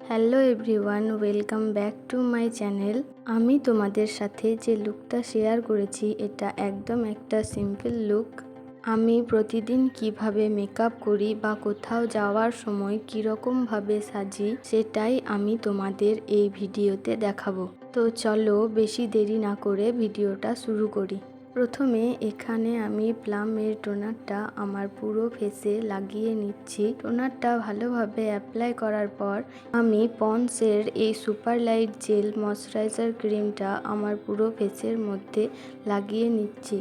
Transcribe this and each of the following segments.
Hello everyone, welcome back to my channel. আমি তোমাদের সাথে যে লুকটা শেয়ার করেছি এটা একদম একটা সিম্পল লুক। আমি প্রতিদিন কিভাবে মেকআপ করি বা কোথাও যাওয়ার সময় কীরকমভাবে সাজি সেটাই আমি তোমাদের এই ভিডিওতে দেখাবো। তো চলো বেশি দেরি না করে ভিডিওটা শুরু করি। প্রথমে এখানে আমি প্লামের টোনারটা আমার পুরো ফেসে লাগিয়ে নিচ্ছি। টোনারটা ভালোভাবে অ্যাপ্লাই করার পর আমি পন্ডসের এই সুপার লাইট জেল ময়শ্চারাইজার ক্রিমটা আমার পুরো ফেসের মধ্যে লাগিয়ে নিচ্ছি।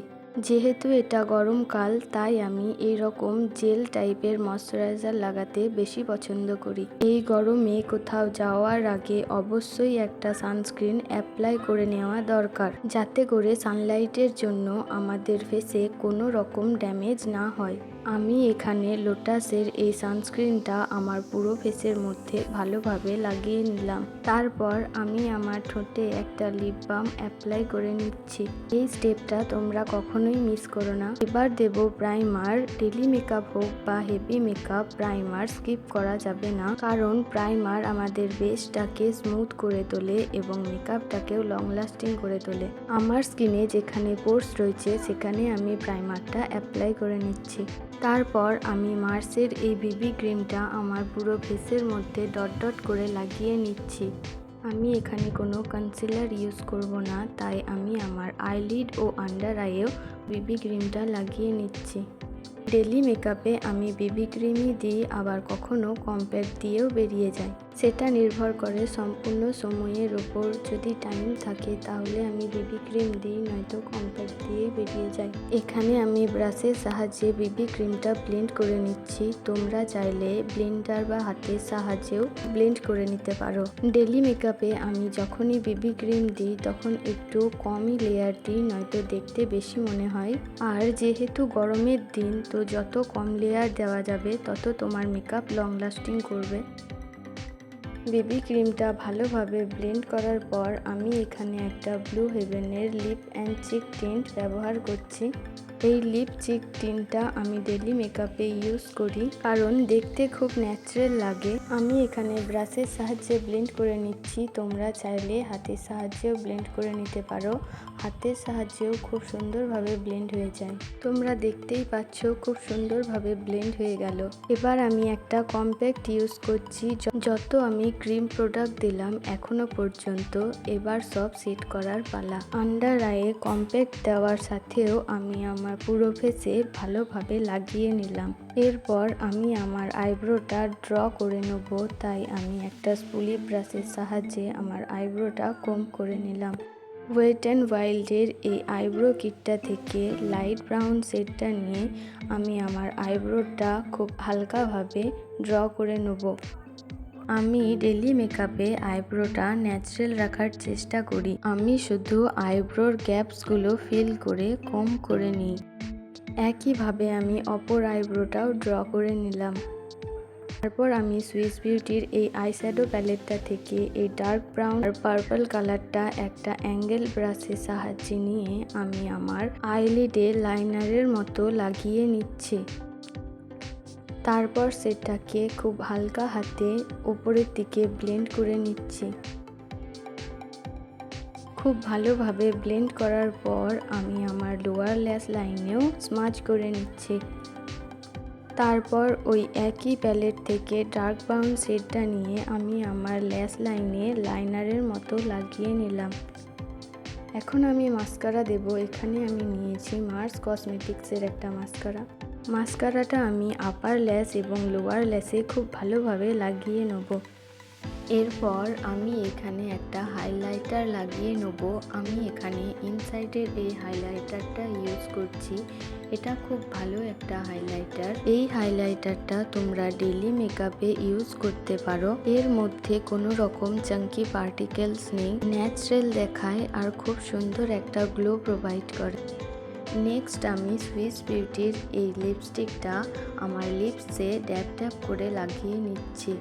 যেহেতু এটা গরমকাল তাই আমি এই রকম জেল টাইপের ময়শ্চারাইজার লাগাতে বেশি পছন্দ করি। এই গরমে কোথাও যাওয়ার আগে অবশ্যই একটা সানস্ক্রিন অ্যাপ্লাই করে নেওয়া দরকার, যাতে করে সানলাইটের জন্য আমাদের ফেসে কোনো রকম ড্যামেজ না হয়। আমি এখানে লোটাসের এই সানস্ক্রিনটা আমার পুরো ফেসের মধ্যে ভালোভাবে লাগিয়ে নিলাম। তারপর আমি আমার ঠোঁটে একটা লিপ বাম অ্যাপ্লাই করে নিচ্ছি। এই স্টেপটা তোমরা কখনোই মিস করো না। এবার দেব প্রাইমার। ডেলি মেকআপ হোক বা হেভি মেকআপ, প্রাইমার স্কিপ করা যাবে না, কারণ প্রাইমার আমাদের বেসটাকে স্মুথ করে তোলে এবং মেকআপটাকেও লং লাস্টিং করে তোলে। আমার স্কিনে যেখানে পোর্স রয়েছে সেখানে আমি প্রাইমারটা অ্যাপ্লাই করে নিচ্ছি। তারপর আমি মার্সের এই বিবি ক্রিমটা আমার পুরো ফেসের মধ্যে ডট ডট করে লাগিয়ে নিচ্ছি। আমি এখানে কোনো কনসিলার ইউজ করব না, তাই আমি আমার আইলিড ও আন্ডার আইয়েও বিবি ক্রিমটা লাগিয়ে নিচ্ছি। ডেলি মেকআপে আমি বিবি ক্রিমই দিই, আবার কখনো কম্প্যাক্ট দিয়েও বেরিয়ে যাই। সেটা নির্ভর করে সম্পূর্ণ সময়ের ওপর। যদি টাইম থাকে তাহলে আমি বিবি ক্রিম দিই, নয়তো কম্প্যাক্ট দিয়ে বেরিয়ে যাই। এখানে আমি ব্রাশের সাহায্যে বিবি ক্রিমটা ব্লেন্ড করে নিচ্ছি। তোমরা চাইলে ব্লেন্ডার বা হাতের সাহায্যেও ব্লেন্ড করে নিতে পারো। ডেলি মেকআপে আমি যখনই বিবি ক্রিম দিই তখন একটু কমই লেয়ার দিই, নয়তো দেখতে বেশি মনে হয়। আর যেহেতু গরমের দিন, তো যত কম লেয়ার দেওয়া যাবে তত তোমার মেকআপ লং লাস্টিং করবে। বেবি ক্রিমটা ভালোভাবে ব্লেন্ড করার পর আমি এখানে একটা ব্লু হেভেনের লিপ অ্যান্ড চিক টিন্ট ব্যবহার করছি। এই লিপ চিক টিন্টটা আমি ডেলি মেকআপে ইউজ করি, কারণ দেখতে খুব ন্যাচারাল লাগে। আমি এখানে ব্রাশের সাহায্যে ব্লেন্ড করে নিচ্ছি। তোমরা চাইলে হাতের সাহায্যেও ব্লেন্ড করে নিতে পারো। হাতের সাহায্যেও খুব সুন্দরভাবে ব্লেন্ড হয়ে যায়। তোমরা দেখতেই পাচ্ছ খুব সুন্দরভাবে ব্লেন্ড হয়ে গেল। এবার আমি একটা কম্প্যাক্ট ইউজ করছি। যত আমি ক্রিম প্রোডাক্ট দিলাম এখনো পর্যন্ত, এবার সব সেট করার পালা। আন্ডার আইয়ে কম্প্যাক্ট দেওয়ার সাথেও আমি আমার পুরো ফেসে ভালোভাবে লাগিয়ে নিলাম। এরপর আমি আমার আইব্রোটা ড্র করে নেব, তাই আমি একটা স্পুলি ব্রাশের সাহায্যে আমার আইব্রোটা কম্ব করে নিলাম। ওয়েট অ্যান্ড ওয়াইল্ডের এই আইব্রো কিটটা থেকে লাইট ব্রাউন শেডটা নিয়ে আমি আমার আইব্রোটা খুব হালকাভাবে ড্র করে নেব। আমি ডেলি মেকআপে আইব্রোটা ন্যাচারাল রাখার চেষ্টা করি। আমি শুধু আইব্রোর গ্যাপসগুলো ফিল করে কম করে নিই। একইভাবে আমি অপর আইব্রোটাও ড্র করে নিলাম। তারপর আমি সুইস বিউটির এই আইশ্যাডো প্যালেটটা থেকে এই ডার্ক ব্রাউন আর পার্পল কালারটা একটা অ্যাঙ্গেল ব্রাশের সাহায্যে নিয়ে আমি আমার আইলিডে লাইনারের মতো লাগিয়ে নিচ্ছি। তারপর সেটাকে খুব হালকা হাতে উপরের দিকে ব্লেন্ড করে নিচ্ছি। খুব ভালোভাবে ব্লেন্ড করার পর আমি আমার লোয়ার ল্যাশ লাইনেও স্মাচ করে নিচ্ছি। তারপর ওই একই প্যালেট থেকে ডার্ক ব্রাউন শেডটা নিয়ে আমি আমার ল্যাশ লাইনে লাইনারের মতো লাগিয়ে নিলাম। এখন আমি মাস্কারা দেব। এখানে আমি নিয়েছি মার্স কসমেটিক্সের একটা মাস্কারাটা আমি আপার ল্যাশ এবং লোয়ার ল্যাশে খুব ভালোভাবে লাগিয়ে নেব। এরপর আমি এখানে একটা হাইলাইটার লাগিয়ে নেব। আমি এখানে ইনসাইডের এই হাইলাইটারটা ইউজ করছি। এটা খুব ভালো একটা হাইলাইটার। এই হাইলাইটারটা তোমরা ডেলি মেকআপে ইউজ করতে পারো। এর মধ্যে কোনো রকম চাঙ্কি পার্টিকেলস নেই, ন্যাচারাল দেখায় আর খুব সুন্দর একটা গ্লো প্রোভাইড করে। নেক্সট আমি সুইস বিউটির এই লিপস্টিকটা আমার লিপসে ড্যাব ড্যাব করে লাগিয়ে নিচ্ছি।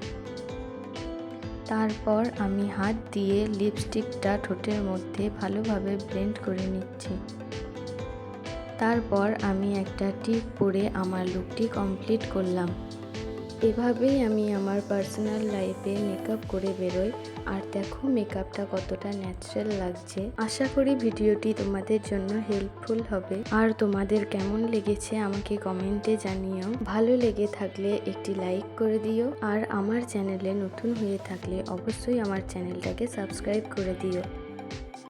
তারপর আমি হাত দিয়ে লিপস্টিকটা ঠোঁটের মধ্যে ভালোভাবে ব্লেন্ড করে নিচ্ছি। তারপর আমি একটা টিপ পরে আমার লুকটি কমপ্লিট করলাম। এভাবেই আমি আমার পার্সোনাল লাইফে মেকআপ করে বেরোই। আর দেখো মেকআপটা কতটা ন্যাচারাল লাগছে। আশা করি ভিডিওটি তোমাদের জন্য হেল্পফুল হবে। আর তোমাদের কেমন লেগেছে আমাকে কমেন্টে জানিও। ভালো লেগে থাকলে একটি লাইক করে দিও। আর আমার চ্যানেলে নতুন হয়ে থাকলে অবশ্যই আমার চ্যানেলটাকে সাবস্ক্রাইব করে দিও।